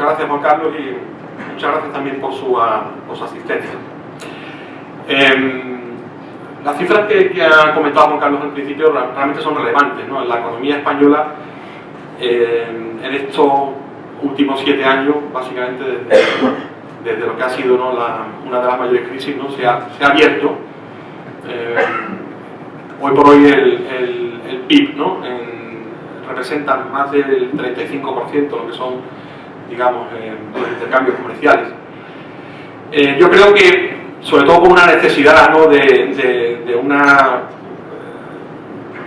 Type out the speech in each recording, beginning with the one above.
gracias, Juan Carlos, y muchas gracias también por su asistencia. Las cifras que ha comentado Juan Carlos al principio realmente son relevantes, ¿no? La economía española en estos últimos 7 años, básicamente desde lo que ha sido, ¿no?, una de las mayores crisis, ¿no?, se ha abierto. Hoy por hoy el PIB, ¿no?, representa más del 35% lo que son, digamos, los intercambios comerciales. Yo creo que, sobre todo por una necesidad, ¿no?, de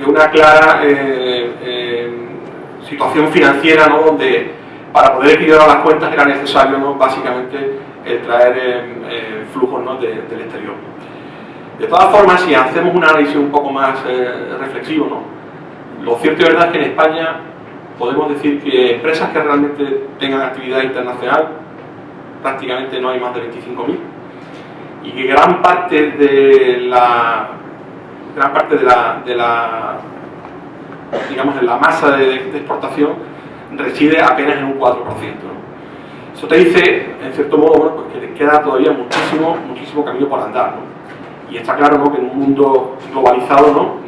una clara situación financiera, ¿no?, donde para poder equilibrar las cuentas era necesario, ¿no?, básicamente traer flujos, ¿no?, del exterior. De todas formas, si hacemos un análisis un poco más reflexivo, ¿no?, lo cierto y verdad es que en España podemos decir que empresas que realmente tengan actividad internacional prácticamente no hay más de 25.000, y que gran parte de la digamos, de la masa de exportación reside apenas en un 4%, ¿no? Eso te dice, en cierto modo, bueno, pues que queda todavía muchísimo camino por andar, ¿no? Y está claro, ¿no?, que en un mundo globalizado, ¿no?,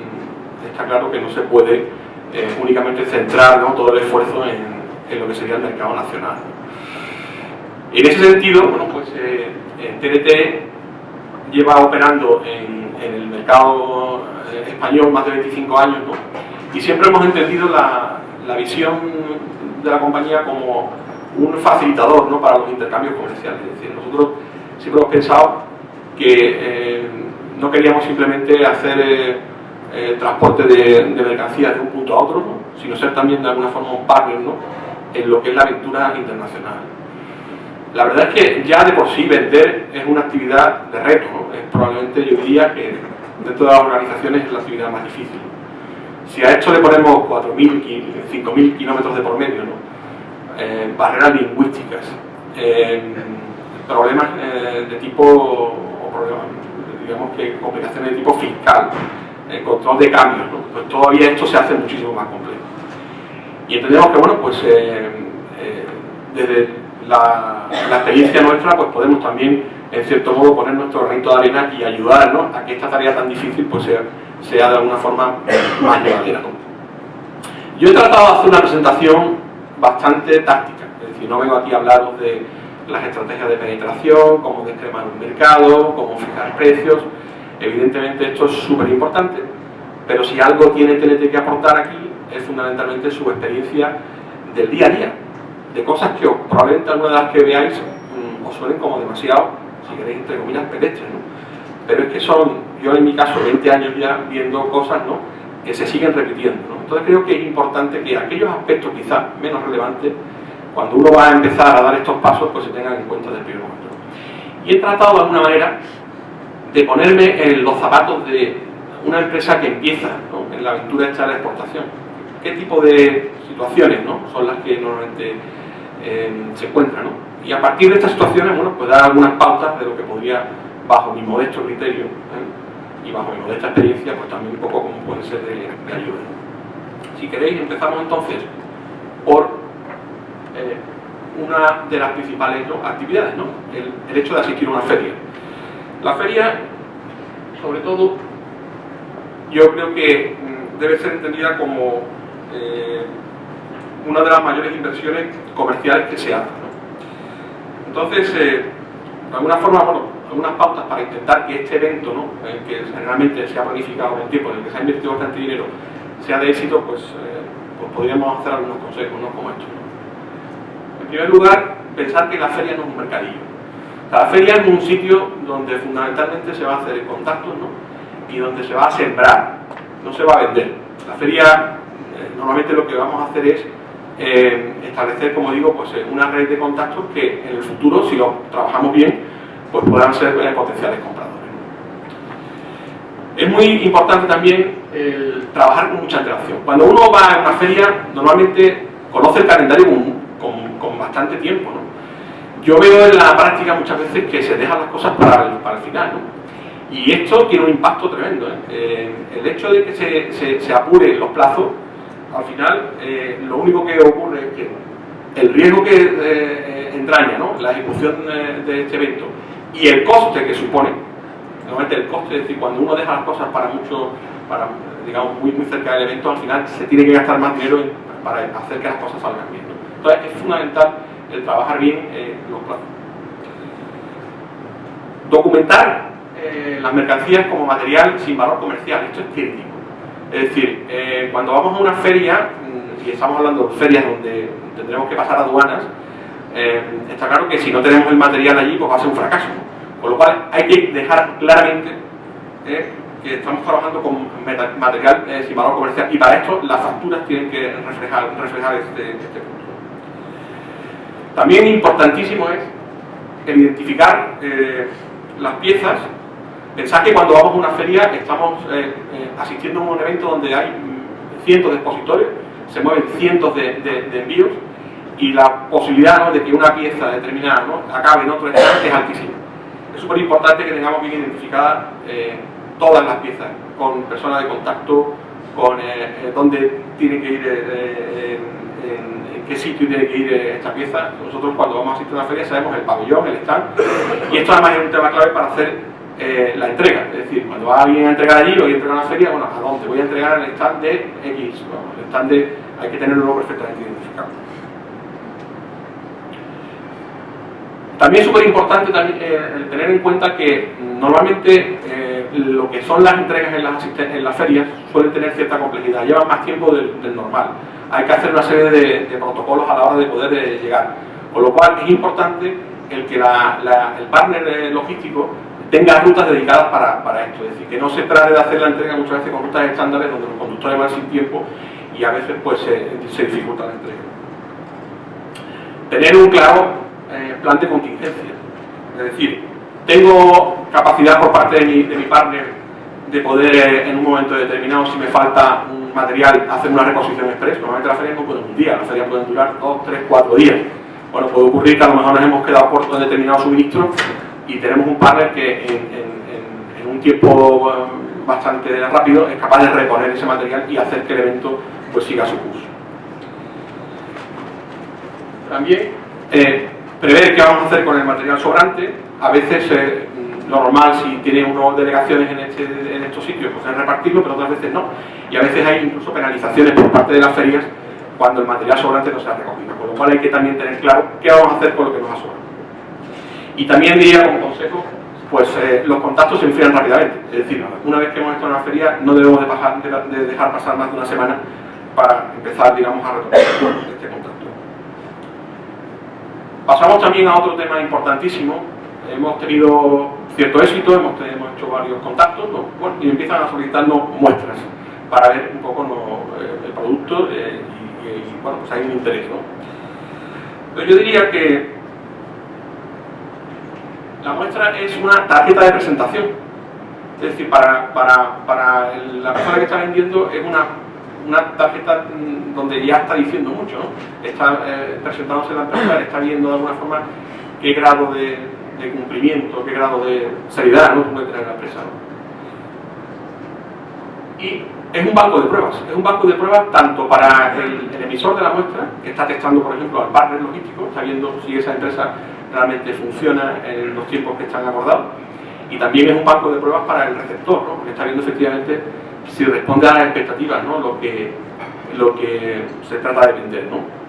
está claro que no se puede únicamente centrar, ¿no?, todo el esfuerzo en lo que sería el mercado nacional. En ese sentido, bueno, pues TNT lleva operando en el mercado español más de 25 años, ¿no?, y siempre hemos entendido la visión de la compañía como un facilitador, ¿no?, para los intercambios comerciales. Es decir, nosotros siempre hemos pensado que no queríamos simplemente hacer transporte de mercancías de un punto a otro, ¿no?, sino ser también de alguna forma un partner, ¿no?, en lo que es la aventura internacional. La verdad es que ya de por sí vender es una actividad de reto, ¿no? Es probablemente, yo diría, que dentro de las organizaciones es la actividad más difícil. Si a esto le ponemos 4.000, 5.000 kilómetros de por medio, ¿no?, barreras lingüísticas, problemas de tipo, o problemas, digamos que complicaciones de tipo fiscal, control de cambios, ¿no?, pues todavía esto se hace muchísimo más complejo. Y entendemos que, bueno, pues desde la experiencia nuestra, pues podemos también, en cierto modo, poner nuestro granito de arena y ayudarnos a que esta tarea tan difícil pues sea de alguna forma más llevadera, ¿no? Yo he tratado de hacer una presentación bastante táctica, es decir, no vengo aquí a hablaros de las estrategias de penetración, cómo descremar un mercado, cómo fijar precios. Evidentemente esto es súper importante, pero si algo tiene TNT que aportar aquí es fundamentalmente su experiencia del día a día, de cosas que probablemente algunas de las que veáis os suenen como demasiado, si queréis, entre comillas, pedestres, ¿no? Pero es que son, yo en mi caso, 20 años ya viendo cosas, ¿no?, que se siguen repitiendo, ¿no? Entonces creo que es importante que aquellos aspectos quizás menos relevantes, cuando uno va a empezar a dar estos pasos, pues se tengan en cuenta desde el primer momento. Y he tratado de alguna manera de ponerme en los zapatos de una empresa que empieza, ¿no?, en la aventura esta de la exportación. ¿Qué tipo de situaciones, ¿no?, son las que normalmente se encuentran, ¿no? Y a partir de estas situaciones, bueno, pues dar algunas pautas de lo que podría, bajo mi modesto criterio y bajo mi modesta experiencia, pues también un poco como puede ser de ayuda. Si queréis, empezamos entonces por una de las principales, ¿no?, actividades, ¿no?, el hecho de asistir a una feria. La feria, sobre todo, yo creo que debe ser entendida como una de las mayores inversiones comerciales que se hacen, ¿no? Entonces, de alguna forma, bueno, algunas pautas para intentar que este evento, ¿no?, que generalmente se ha planificado en el tiempo, en el que se ha invertido bastante dinero, sea de éxito, pues podríamos hacer algunos consejos, ¿no?, como estos, ¿no? En primer lugar, pensar que la feria no es un mercadillo. O sea, la feria es un sitio donde fundamentalmente se va a hacer contactos, ¿no?, y donde se va a sembrar, no se va a vender. La feria, normalmente lo que vamos a hacer es establecer, como digo, pues una red de contactos que en el futuro, si lo trabajamos bien, pues puedan ser potenciales compradores. Es muy importante también trabajar con mucha antelación. Cuando uno va a una feria, normalmente conoce el calendario con bastante tiempo, ¿no? Yo veo en la práctica muchas veces que se dejan las cosas para el final, ¿no? Y esto tiene un impacto tremendo, ¿eh? El hecho de que se apuren los plazos, al final lo único que ocurre es que el riesgo que entraña, ¿no?, la ejecución de este evento y el coste que supone, normalmente el coste, es decir, cuando uno deja las cosas para digamos, muy cerca del evento, al final se tiene que gastar más dinero para hacer que las cosas salgan bien, ¿no? Entonces es fundamental el trabajar bien los plazos. Documentar las mercancías como material sin valor comercial, esto es crítico. Es decir, cuando vamos a una feria, y estamos hablando de ferias donde tendremos que pasar aduanas, está claro que si no tenemos el material allí, pues va a ser un fracaso, ¿no? Con lo cual hay que dejar claramente que estamos trabajando con material sin valor comercial, y para esto las facturas tienen que reflejar este punto. También importantísimo es el identificar las piezas. Pensad que cuando vamos a una feria estamos asistiendo a un evento donde hay cientos de expositores, se mueven cientos de envíos, y la posibilidad, ¿no?, de que una pieza determinada, ¿no?, acabe en otro stand es altísima. Es súper importante que tengamos bien identificadas todas las piezas, con personas de contacto, con dónde tiene que ir, en qué sitio tiene que ir esta pieza. Nosotros cuando vamos a asistir a una feria sabemos el pabellón, el stand, y esto además es un tema clave para hacer la entrega. Es decir, cuando va alguien a entregar allí, voy a entregar a una feria, bueno, ¿a dónde? Voy a entregar en el stand de X, bueno, el stand de, hay que tenerlo perfectamente identificado. También es súper importante el tener en cuenta que normalmente lo que son las entregas en las ferias suelen tener cierta complejidad, llevan más tiempo del normal. Hay que hacer una serie de protocolos a la hora de poder llegar. Con lo cual es importante el que el partner logístico tenga rutas dedicadas para esto. Es decir, que no se trate de hacer la entrega muchas veces con rutas estándares donde los conductores van sin tiempo y a veces pues se dificulta la entrega. Tener un claro plan de contingencia. Es decir, tengo capacidad por parte de mi partner de poder en un momento determinado, si me falta un material, hacer una reposición express. Normalmente las ferias no pueden un día, las ferias pueden durar 2, 3, 4 días. Bueno, puede ocurrir que a lo mejor nos hemos quedado cortos en determinado suministro y tenemos un partner que en un tiempo bastante rápido es capaz de reponer ese material y hacer que el evento pues siga su curso. También prever qué vamos a hacer con el material sobrante. A veces lo normal, si tiene unas delegaciones en estos sitios, pues es repartirlo, pero otras veces no. Y a veces hay incluso penalizaciones por parte de las ferias cuando el material sobrante no se ha recogido. Con lo cual hay que también tener claro qué vamos a hacer con lo que nos ha sobrado. Y también diría como consejo, pues los contactos se enfrían rápidamente. Es decir, una vez que hemos estado en una feria, no debemos de dejar pasar más de una semana para empezar, digamos, a retomar este contacto. Pasamos también a otro tema importantísimo. Hemos tenido cierto éxito, hemos hecho varios contactos, ¿no? Bueno, y empiezan a solicitarnos muestras para ver un poco el producto y bueno, pues hay un interés, ¿no? Pero yo diría que la muestra es una tarjeta de presentación. Es decir, para la persona que está vendiendo es una tarjeta donde ya está diciendo mucho, ¿no? Está presentándose la empresa, está viendo de alguna forma qué grado de cumplimiento, qué grado de seriedad, ¿no?, puede tener la empresa, ¿no? Y es un banco de pruebas. Es un banco de pruebas tanto para el emisor de la muestra, que está testando, por ejemplo, al partner logístico, está viendo si esa empresa realmente funciona en los tiempos que están acordados, y también es un banco de pruebas para el receptor, ¿no?, porque está viendo efectivamente si responde a las expectativas, ¿no?, lo que se trata de vender, ¿no?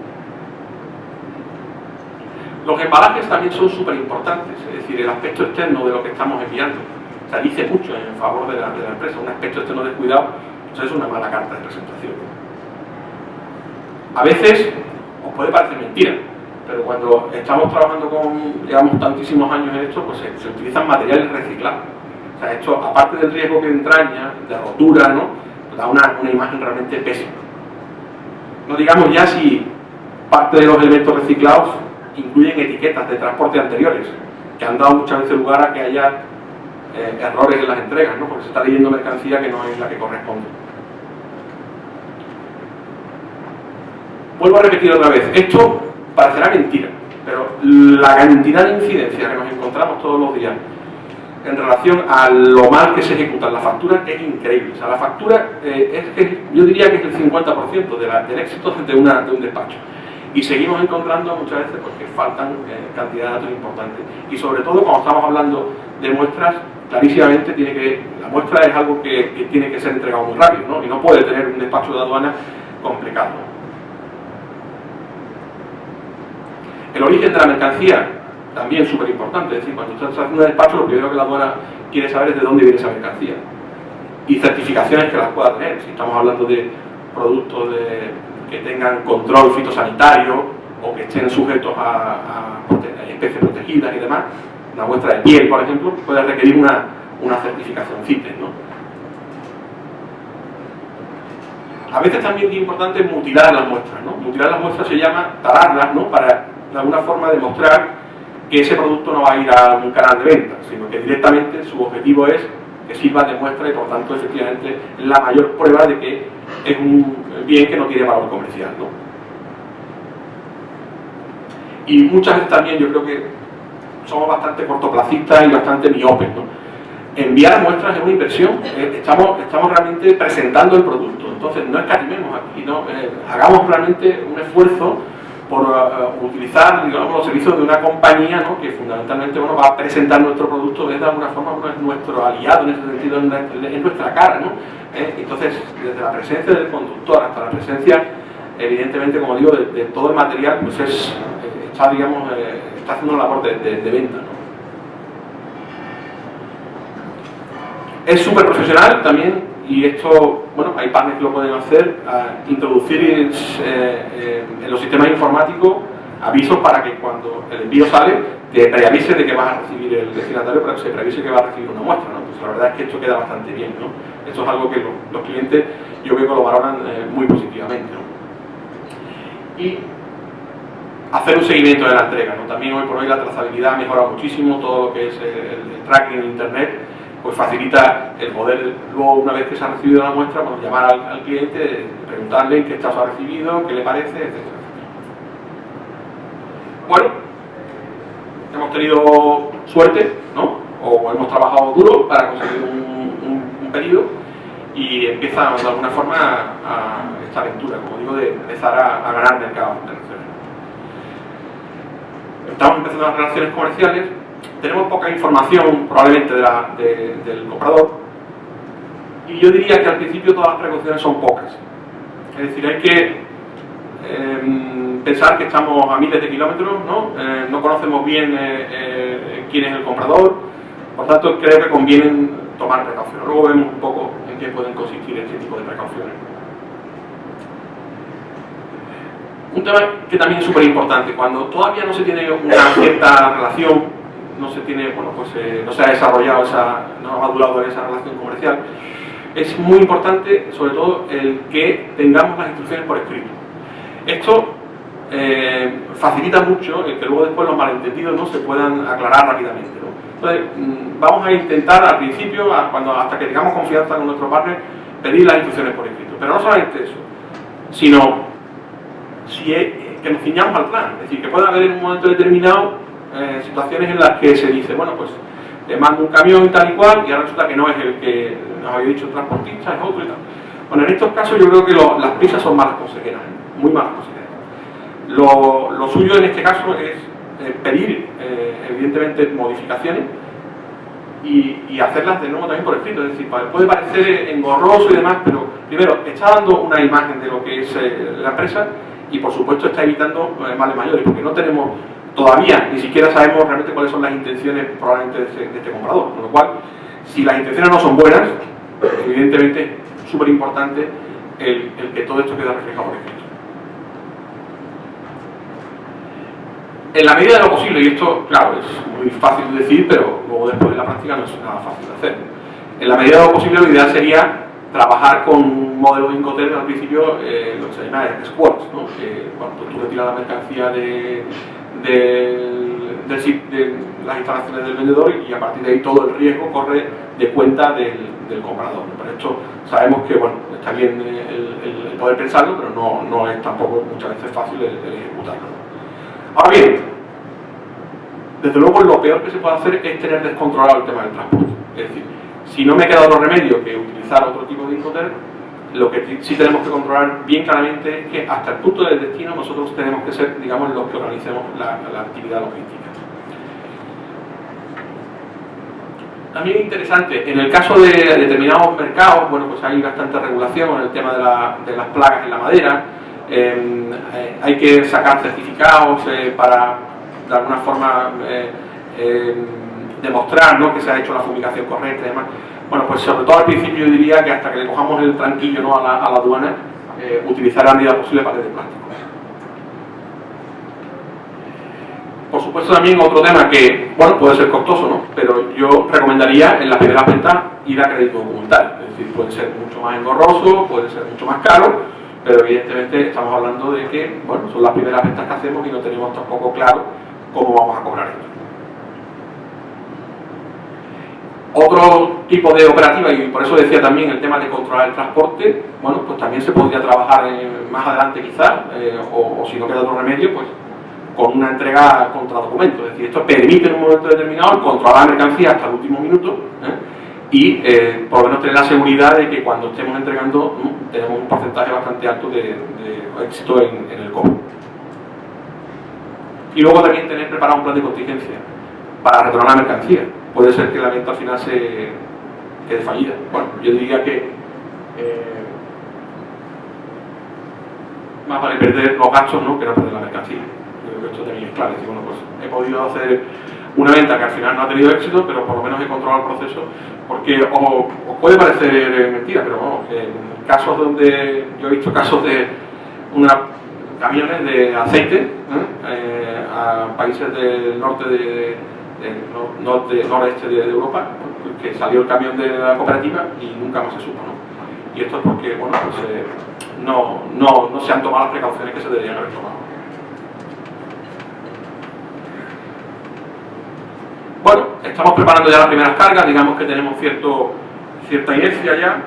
Los embalajes también son súper importantes, es decir, el aspecto externo de lo que estamos enviando. O sea, dice mucho en favor de la empresa. Un aspecto externo descuidado, pues es una mala carta de presentación. A veces os puede parecer mentira, pero cuando estamos trabajando llevamos tantísimos años en esto, pues se utilizan materiales reciclados. O sea, esto, aparte del riesgo que entraña, de rotura, ¿no?, da una imagen realmente pésima. No digamos ya si parte de los elementos reciclados incluyen etiquetas de transporte anteriores, que han dado muchas veces lugar a que haya errores en las entregas, ¿no?, porque se está leyendo mercancía que no es la que corresponde. Vuelvo a repetir otra vez, esto parecerá mentira, pero la cantidad de incidencias que nos encontramos todos los días en relación a lo mal que se ejecutan las facturas es increíble. O sea, la factura yo diría que es el 50% del éxito de un despacho. y seguimos encontrando muchas veces porque faltan cantidad de datos importantes. Y sobre todo cuando estamos hablando de muestras, clarísimamente la muestra es algo que tiene que ser entregado muy rápido, ¿no? Y no puede tener un despacho de aduana complicado. El origen de la mercancía, también súper importante, es decir, cuando estás haciendo un despacho, lo primero que la aduana quiere saber es de dónde viene esa mercancía. Y certificaciones que las pueda tener. Si estamos hablando de productos que tengan control fitosanitario o que estén sujetos a especies protegidas y demás, una muestra de piel, por ejemplo, puede requerir una certificación CITES, ¿no? A veces también es importante mutilar las muestras, ¿no? Mutilar las muestras se llama talarlas, ¿no? Para de alguna forma demostrar que ese producto no va a ir a un canal de venta, sino que directamente su objetivo es que sirva de muestra y por tanto efectivamente es la mayor prueba de que es un bien que no tiene valor comercial, ¿no? Y muchas veces también yo creo que somos bastante cortoplacistas y bastante miopes, ¿no? Enviar muestras es una inversión, estamos realmente presentando el producto, entonces no escatimemos aquí, ¿no? Hagamos realmente un esfuerzo por utilizar, digamos, los servicios de una compañía, ¿no? Que fundamentalmente, bueno, va a presentar nuestro producto, de alguna forma, bueno, es nuestro aliado en ese sentido, es nuestra cara, ¿no? Entonces, desde la presencia del conductor hasta la presencia, evidentemente, como digo, de todo el material, pues está, digamos, está haciendo una labor de venta, ¿no? Es súper profesional también, y esto, bueno, hay partners que lo pueden hacer, introducir en los sistemas informáticos avisos para que cuando el envío sale te preavise de que vas a recibir el destinatario, para que se preavise que vas a recibir una muestra, ¿no? Pues la verdad es que esto queda bastante bien, ¿no? Esto es algo que los clientes yo creo que lo valoran muy positivamente, ¿no? Y hacer un seguimiento de la entrega, ¿no? También hoy por hoy la trazabilidad ha mejorado muchísimo, todo lo que es el tracking en internet, pues facilita el poder, luego una vez que se ha recibido la muestra, pues llamar al cliente, preguntarle en qué estado ha recibido, qué le parece, etc. Bueno, hemos tenido suerte, ¿no? O hemos trabajado duro para conseguir un pedido y empieza de alguna forma esta aventura, como digo, de empezar a ganar mercados internacionales. Estamos empezando las relaciones comerciales. Tenemos poca información probablemente del comprador y yo diría que al principio todas las precauciones son pocas, es decir, hay que pensar que estamos a miles de kilómetros, ¿no? No conocemos bien quién es el comprador, por tanto creo que conviene tomar precauciones. Luego vemos un poco en qué pueden consistir este tipo de precauciones. Un tema que también es súper importante, cuando todavía no se tiene una cierta relación, no se tiene, bueno, pues no se ha desarrollado no ha madurado esa relación comercial, es muy importante, sobre todo, el que tengamos las instrucciones por escrito. Esto facilita mucho el que luego después los malentendidos no se puedan aclarar rápidamente, ¿no? Entonces, vamos a intentar al principio, hasta que tengamos confianza con nuestro partner, pedir las instrucciones por escrito. Pero no solamente eso, sino que nos ciñamos al plan. Es decir, que pueda haber en un momento determinado situaciones en las que se dice, bueno, pues te mando un camión y tal y cual, y ahora resulta que no es el que nos había dicho el transportista, es otro y tal. Bueno, en estos casos yo creo que las prisas son malas consejeras, muy malas consejeras. Lo suyo en este caso es pedir, evidentemente, modificaciones y hacerlas de nuevo también por escrito. Es decir, puede parecer engorroso y demás, pero primero, está dando una imagen de lo que es la empresa y por supuesto está evitando males mayores, porque no tenemos todavía, ni siquiera sabemos realmente cuáles son las intenciones probablemente de este comprador, con lo cual, si las intenciones no son buenas, evidentemente es súper importante el que todo esto quede reflejado por escrito. En la medida de lo posible, y esto, claro, es muy fácil de decir, pero luego después de la práctica no es nada fácil de hacer. En la medida de lo posible, lo ideal sería trabajar con un modelo de Incoterm al principio, lo que se llama squads, ¿no? Que cuando tú retiras la mercancía de las instalaciones del vendedor y a partir de ahí todo el riesgo corre de cuenta del comprador. Pero esto sabemos que, bueno, está bien el poder pensarlo, pero no es tampoco muchas veces fácil el ejecutarlo. Ahora bien, desde luego lo peor que se puede hacer es tener descontrolado el tema del transporte. Es decir, si no me queda otro remedio que utilizar otro tipo de Incoterm, Lo que sí tenemos que controlar bien claramente es que hasta el punto del destino nosotros tenemos que ser, digamos, los que organicemos la actividad logística. También interesante, en el caso de determinados mercados, bueno, pues hay bastante regulación en el tema de las plagas en la madera. Hay que sacar certificados para, de alguna forma, demostrar, ¿no?, que se ha hecho la fumigación correcta y demás. Bueno, pues sobre todo al principio yo diría que hasta que le cojamos el tranquillo, ¿no?, a la aduana, utilizar la medida posible pared de plástico. Por supuesto, también otro tema que, bueno, puede ser costoso, ¿no?, pero yo recomendaría en las primeras ventas ir a crédito documental. Es decir, puede ser mucho más engorroso, puede ser mucho más caro, pero evidentemente estamos hablando de que, bueno, son las primeras ventas que hacemos y no tenemos tampoco claro cómo vamos a cobrar esto. Otro tipo de operativa, y por eso decía también el tema de controlar el transporte, bueno, pues también se podría trabajar más adelante quizás, o si no queda otro remedio, pues con una entrega contra documento. Es decir, esto permite en un momento determinado controlar la mercancía hasta el último minuto, y por lo menos tener la seguridad de que cuando estemos entregando tenemos un porcentaje bastante alto de éxito en el cobro. Y luego también tener preparado un plan de contingencia para retornar la mercancía. Puede ser que la venta al final se quede fallida. Bueno, yo diría que más vale perder los gastos, ¿no?, que no perder la mercancía. Yo creo que esto también es claro. Es decir, bueno, pues he podido hacer una venta que al final no ha tenido éxito, pero por lo menos he controlado el proceso, porque os puede parecer mentira, pero vamos, en casos donde yo he visto casos de camiones de aceite a países del norte noreste de Europa, que salió el camión de la cooperativa y nunca más se supo, ¿no? Y esto es porque, bueno, pues no se han tomado las precauciones que se deberían haber tomado. Bueno, estamos preparando ya las primeras cargas, digamos que tenemos cierta inercia ya,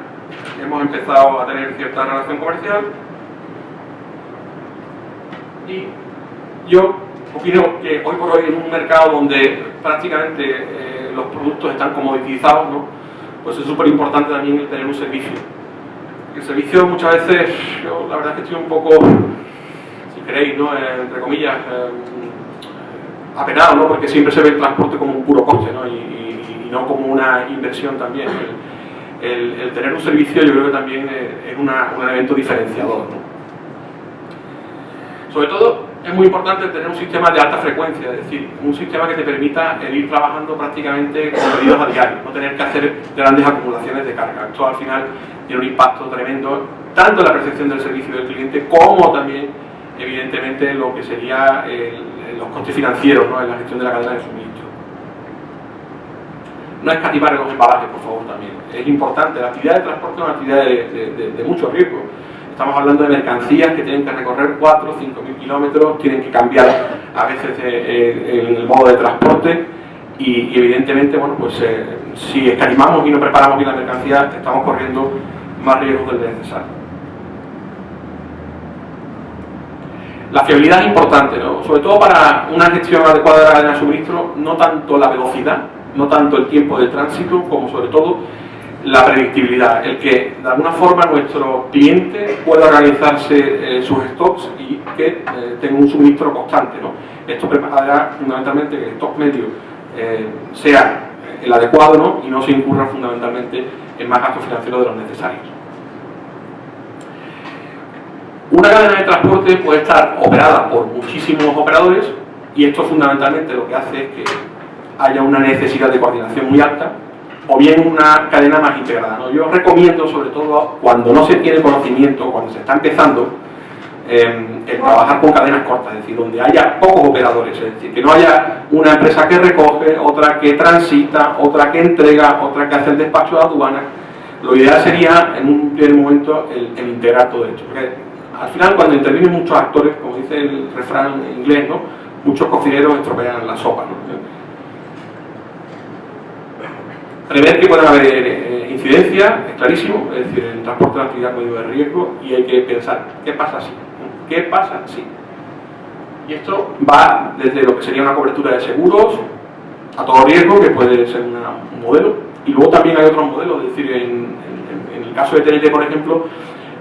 hemos empezado a tener cierta relación comercial y yo opino que hoy por hoy en un mercado donde prácticamente los productos están comoditizados, ¿no?, pues es súper importante también tener un servicio. El servicio muchas veces, yo la verdad es que estoy un poco, si queréis, ¿no?, entre comillas, apenado, ¿no?, porque siempre se ve el transporte como un puro coste, ¿no?, y no como una inversión también. El tener un servicio yo creo que también es un elemento diferenciador, ¿no? Sobre todo es muy importante tener un sistema de alta frecuencia, es decir, un sistema que te permita el ir trabajando prácticamente con pedidos a diario, no tener que hacer grandes acumulaciones de carga. Esto al final tiene un impacto tremendo, tanto en la percepción del servicio del cliente como también, evidentemente, en lo que sería los costes financieros, ¿no?, en la gestión de la cadena de suministro. No escatimar en los embalajes, por favor, también. Es importante, la actividad de transporte es una actividad de mucho riesgo. Estamos hablando de mercancías que tienen que recorrer 4 o 5.000 kilómetros, tienen que cambiar a veces el modo de transporte y evidentemente, bueno, pues si escatimamos y no preparamos bien la mercancía, estamos corriendo más riesgos del necesario. La fiabilidad es importante, ¿no?, sobre todo para una gestión adecuada de la cadena de suministro, no tanto la velocidad, no tanto el tiempo de tránsito, como sobre todo la predictibilidad, el que de alguna forma nuestro cliente pueda organizarse sus stocks y que tenga un suministro constante, ¿no? Esto preparará fundamentalmente que el stock medio sea el adecuado, ¿no?, y no se incurra fundamentalmente en más gastos financieros de los necesarios. Una cadena de transporte puede estar operada por muchísimos operadores y esto fundamentalmente lo que hace es que haya una necesidad de coordinación muy alta o bien una cadena más integrada, ¿no? Yo recomiendo, sobre todo cuando no se tiene conocimiento, cuando se está empezando, el trabajar con cadenas cortas, es decir, donde haya pocos operadores, es decir, que no haya una empresa que recoge, otra que transita, otra que entrega, otra que hace el despacho de aduana. Lo ideal sería, en un primer momento, el integrar todo esto, porque al final, cuando intervienen muchos actores, como dice el refrán en inglés, ¿no?, muchos cocineros estropean la sopa, ¿no? Prever que puedan haber incidencias es clarísimo, es decir, el transporte de una actividad medio de riesgo y hay que pensar, ¿qué pasa si? ¿Qué pasa si? Y esto va desde lo que sería una cobertura de seguros a todo riesgo, que puede ser un modelo, y luego también hay otros modelos, es decir, en el caso de TNT, por ejemplo,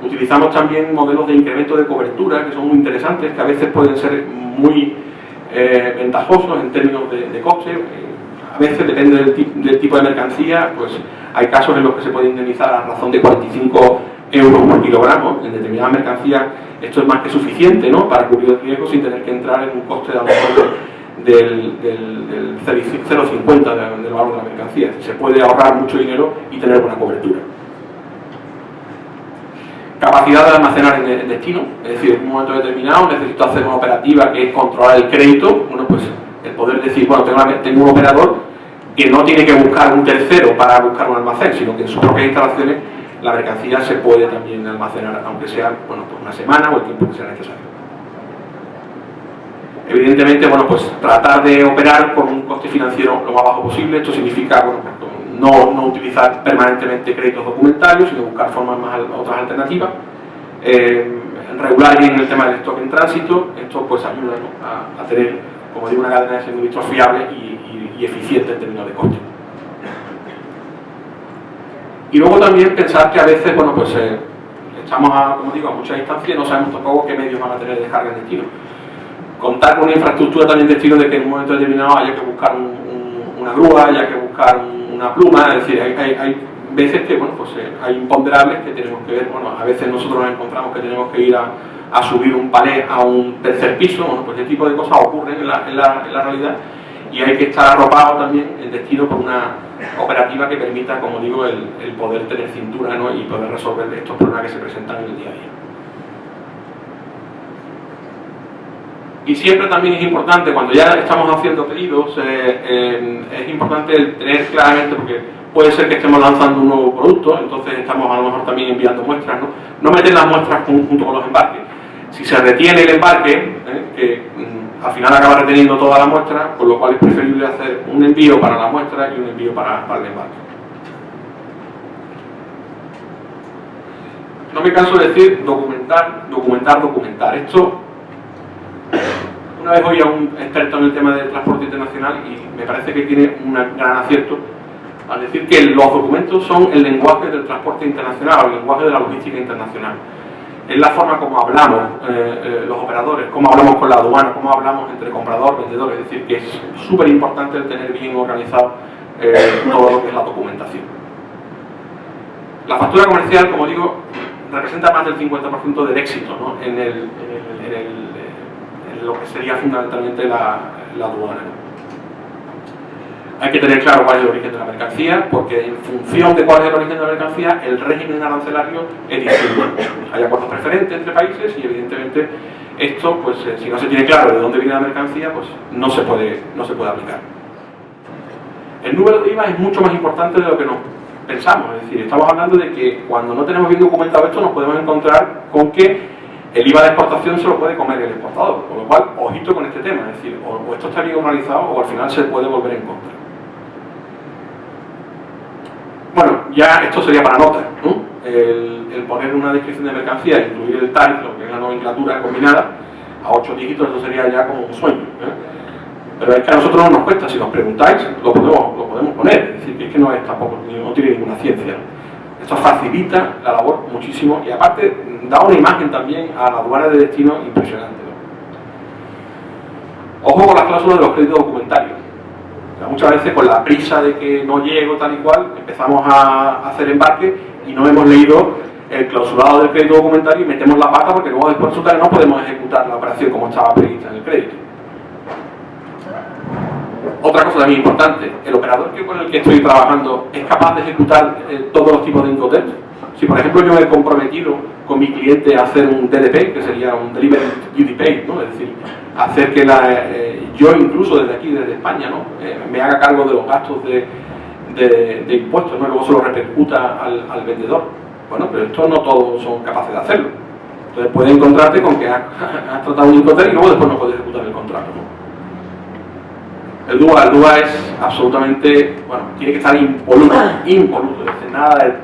Utilizamos también modelos de incremento de cobertura que son muy interesantes, que a veces pueden ser muy ventajosos en términos de coste. A veces, depende del tipo de mercancía, pues hay casos en los que se puede indemnizar a razón de 45 euros por kilogramo. En determinadas mercancías esto es más que suficiente, ¿no?, para cubrir el riesgo sin tener que entrar en un coste de a lo mejor del 0,50 del valor de la mercancía. Se puede ahorrar mucho dinero y tener buena cobertura. Capacidad de almacenar en el destino, es decir, en un momento determinado necesito hacer una operativa que es controlar el crédito. Bueno, pues el poder decir, bueno, tengo un operador que no tiene que buscar un tercero para buscar un almacén, sino que en sus propias instalaciones la mercancía se puede también almacenar, aunque sea, bueno, pues una semana o el tiempo que sea necesario. Evidentemente, bueno, pues tratar de operar con un coste financiero lo más bajo posible. Esto significa, bueno, no utilizar permanentemente créditos documentarios, sino buscar otras alternativas. Regular bien el tema del stock en tránsito. Esto pues ayuda, ¿no?, a tener, como digo, una cadena de suministro fiable y eficiente en términos de coste. Y luego también pensar que a veces, bueno, pues estamos como digo, a mucha distancia y no sabemos tampoco qué medios van a tener de descarga en destino. Contar con una infraestructura también de destino de que en un momento determinado haya que buscar una grúa, haya que buscar una pluma. Es decir, hay veces que, bueno, pues hay imponderables que tenemos que ver. Bueno, a veces nosotros nos encontramos que tenemos que ir a subir un palé a un tercer piso. Bueno, pues ese tipo de cosas ocurren en la realidad, y hay que estar arropado también en destino por una operativa que permita, como digo, el poder tener cintura, ¿no?, y poder resolver estos problemas que se presentan en el día a día. Y siempre también es importante, cuando ya estamos haciendo pedidos, es importante tener claramente, porque puede ser que estemos lanzando un nuevo producto, entonces estamos a lo mejor también enviando muestras, no meter las muestras junto con los embarques. Si se retiene el embarque, que al final acaba reteniendo toda la muestra, con lo cual es preferible hacer un envío para la muestra y un envío para el embarque. No me canso de decir documentar. Esto, una vez oí a un experto en el tema del transporte internacional y me parece que tiene un gran acierto al decir que los documentos son el lenguaje del transporte internacional, el lenguaje de la logística internacional. Es la forma como hablamos los operadores, cómo hablamos con la aduana, cómo hablamos entre comprador, vendedor. Es decir, que es súper importante el tener bien organizado todo lo que es la documentación. La factura comercial, como digo, representa más del 50% del éxito, ¿no?, en lo que sería fundamentalmente la aduana. Hay que tener claro cuál es el origen de la mercancía, porque en función de cuál es el origen de la mercancía, el régimen arancelario es distinto. Hay acuerdos preferentes entre países y, evidentemente, esto, pues, si no se tiene claro de dónde viene la mercancía, pues no se puede aplicar. El número de IVA es mucho más importante de lo que nos pensamos. Es decir, estamos hablando de que cuando no tenemos bien documentado esto, nos podemos encontrar con que el IVA de exportación se lo puede comer el exportador, con lo cual, ojito con este tema. Es decir, o esto está bien organizado o al final se puede volver en contra. Bueno, ya esto sería para nota, ¿no? El poner una descripción de mercancía, incluir el TARIF, lo que es la nomenclatura combinada, a 8 dígitos, eso sería ya como un sueño, Pero es que a nosotros no nos cuesta. Si nos preguntáis, lo podemos poner. Es decir, que es que no es tampoco, no tiene ninguna ciencia. Esto facilita la labor muchísimo y aparte da una imagen también a la aduana de destino impresionante, ¿no? Ojo con las cláusulas de los créditos documentarios. O sea, muchas veces con la prisa de que no llego tal y cual, empezamos a hacer embarque y no hemos leído el clausulado del crédito documentario y metemos la pata porque luego después resulta que no podemos ejecutar la operación como estaba prevista en el crédito. Otra cosa también importante, el operador con el que estoy trabajando es capaz de ejecutar todos los tipos de Incoterms. Si por ejemplo yo me he comprometido con mi cliente a hacer un DDP, que sería un Delivery Duty Paid, ¿no? Es decir, hacer que yo incluso desde aquí, desde España, ¿no?, me haga cargo de los gastos de impuestos, ¿no?, y luego se lo repercuta al vendedor. Bueno, pero esto no todos son capaces de hacerlo. Entonces puedes encontrarte con que has tratado un Incoterm y luego después no puedes ejecutar el contrato, ¿no? El DUA es absolutamente, bueno, tiene que estar impoluto, es decir, nada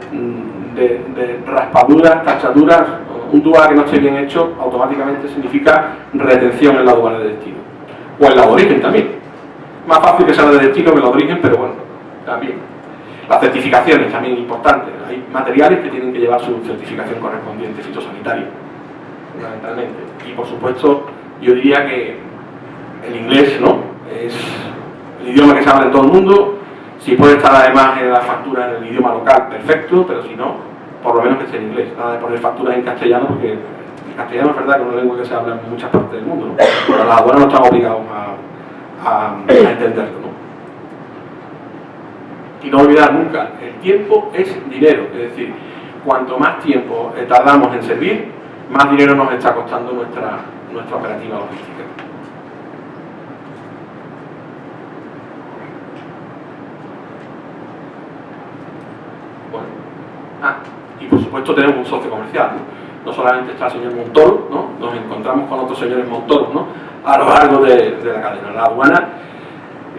de raspaduras, tachaduras. Un DUA que no esté bien hecho automáticamente significa retención en la aduana de destino, o en la de origen también. Más fácil que sea la de destino que la de origen, pero bueno, también. Las certificaciones también importantes. hay materiales que tienen que llevar su certificación correspondiente fitosanitaria, fundamentalmente. Y por supuesto, yo diría que el inglés, ¿no?, es el idioma que se habla en todo el mundo. Si puede estar además en la factura en el idioma local, perfecto, pero si no, por lo menos que esté en inglés. Nada de poner facturas en castellano, porque el castellano es verdad que es una lengua que se habla en muchas partes del mundo, ¿no? Pero las aduanas no están obligados a entenderlo, ¿no? Y no olvidar nunca, el tiempo es dinero, es decir, cuanto más tiempo tardamos en servir, más dinero nos está costando nuestra operativa logística. Bueno. Y por supuesto tenemos un socio comercial, ¿no? No solamente está el señor Montoro, ¿no? Nos encontramos con otros señores Montoros, ¿no?, a lo largo de la cadena. La aduana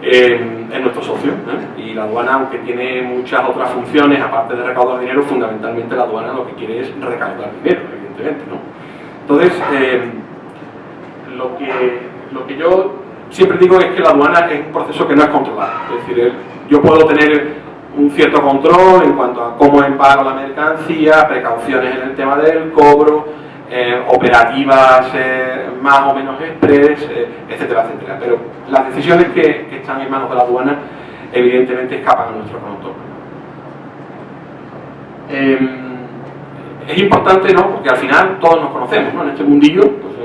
es nuestro socio, ¿eh? Y la aduana, aunque tiene muchas otras funciones, aparte de recaudar dinero, fundamentalmente la aduana lo que quiere es recaudar dinero, evidentemente, ¿no? Entonces, lo que yo siempre digo es que la aduana es un proceso que no es controlado. Es decir, yo puedo tener un cierto control en cuanto a cómo empago la mercancía, precauciones en el tema del cobro, operativas más o menos express, etcétera, etcétera. Pero las decisiones que están en manos de la aduana evidentemente escapan a nuestro control. Es importante, ¿no?, porque al final todos nos conocemos, ¿no?, en este mundillo. Pues,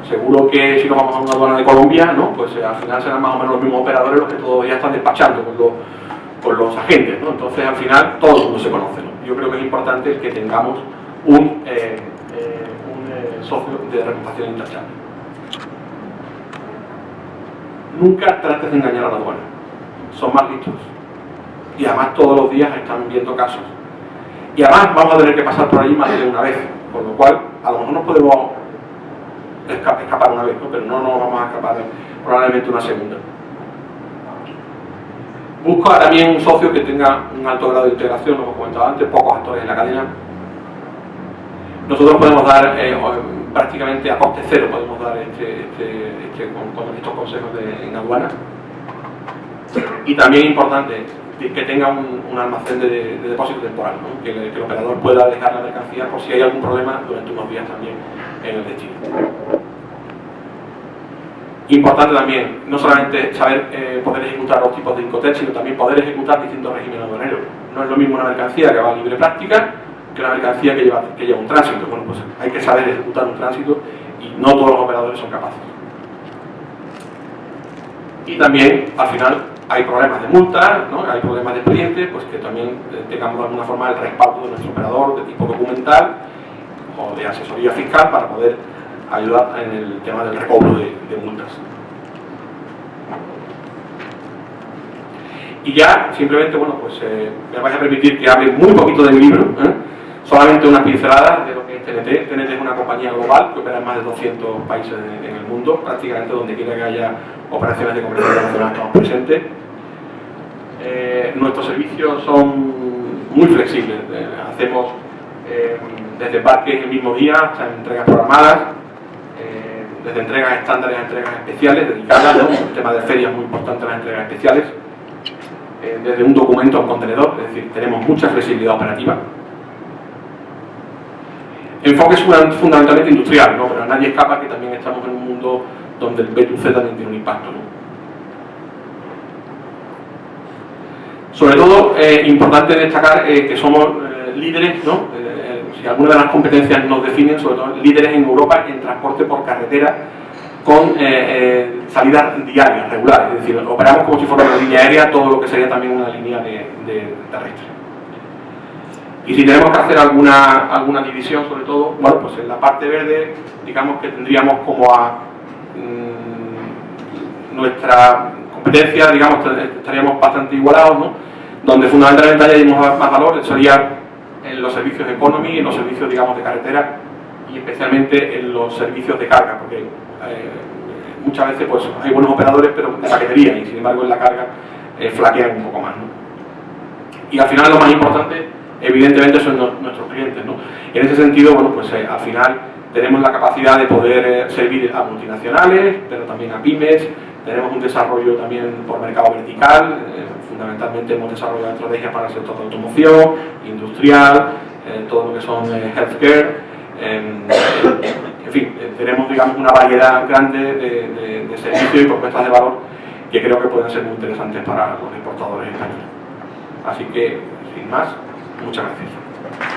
seguro que si nos vamos a una aduana de Colombia, ¿no?, pues al final serán más o menos los mismos operadores los que todavía están despachando con los agentes, ¿no? Entonces al final todo el mundo se conoce, ¿no? Yo creo que es importante que tengamos un socio de reputación intachable. Nunca trates de engañar a la aduana, son más listos y además todos los días están viendo casos y además vamos a tener que pasar por ahí más de una vez, con lo cual a lo mejor nos podemos escapar una vez, ¿no?, pero no nos vamos a escapar probablemente una segunda. Busca también un socio que tenga un alto grado de integración, lo hemos comentado antes, pocos actores en la cadena. Nosotros podemos dar prácticamente a coste cero, podemos dar con estos consejos en aduana. Y también importante que tenga un almacén de depósito temporal, ¿no?, que el operador pueda dejar la mercancía por si hay algún problema durante unos días también en el destino. Importante también, no solamente saber poder ejecutar los tipos de Incoterm, sino también poder ejecutar distintos regímenes aduaneros. No es lo mismo una mercancía que va a libre práctica que una mercancía que lleva un tránsito. Bueno, pues hay que saber ejecutar un tránsito y no todos los operadores son capaces. Y también, al final, hay problemas de multa, ¿no?, hay problemas de expediente, pues que también tengamos de alguna forma el respaldo de nuestro operador de tipo documental o de asesoría fiscal para poder ayudar en el tema del recobro de multas. Y ya, simplemente, bueno, pues me vais a permitir que hable muy poquito de mi libro, solamente unas pinceladas de lo que es TNT. TNT es una compañía global que opera en más de 200 países en el mundo, prácticamente donde quiera que haya operaciones de comercio internacional estamos presentes. Nuestros servicios son muy flexibles, hacemos desde embarques el mismo día hasta entregas programadas, desde entregas estándares a entregas especiales dedicadas, ¿no?, el tema de ferias es muy importante, las entregas especiales, desde un documento a un contenedor, es decir, tenemos mucha flexibilidad operativa. Enfoque fundamentalmente industrial, ¿no?, pero a nadie escapa que también estamos en un mundo donde el B2C también tiene un impacto, ¿no? Sobre todo, importante destacar que somos líderes, ¿no?, si alguna de las competencias nos definen, sobre todo líderes en Europa en transporte por carretera con salidas diarias, regulares, es decir, operamos como si fuera una línea aérea, todo lo que sería también una línea de terrestre. Y si tenemos que hacer alguna división, sobre todo, bueno, pues en la parte verde, digamos que tendríamos como a nuestra competencia, digamos, estaríamos bastante igualados, ¿no?, donde fundamentalmente añadimos más valor, sería en los servicios economy, en los servicios, digamos, de carretera y especialmente en los servicios de carga, porque muchas veces pues hay buenos operadores pero de paquetería y sin embargo en la carga flaquean un poco más, ¿no? Y al final lo más importante evidentemente son nuestros clientes, ¿no? Y en ese sentido, bueno, pues al final tenemos la capacidad de poder servir a multinacionales, pero también a pymes, Tenemos un desarrollo también por mercado vertical, fundamentalmente hemos desarrollado estrategias para el sector de automoción, industrial, todo lo que son healthcare, en fin, tenemos, digamos, una variedad grande de servicios y propuestas de valor que creo que pueden ser muy interesantes para los exportadores españoles. Así que, sin más, muchas gracias.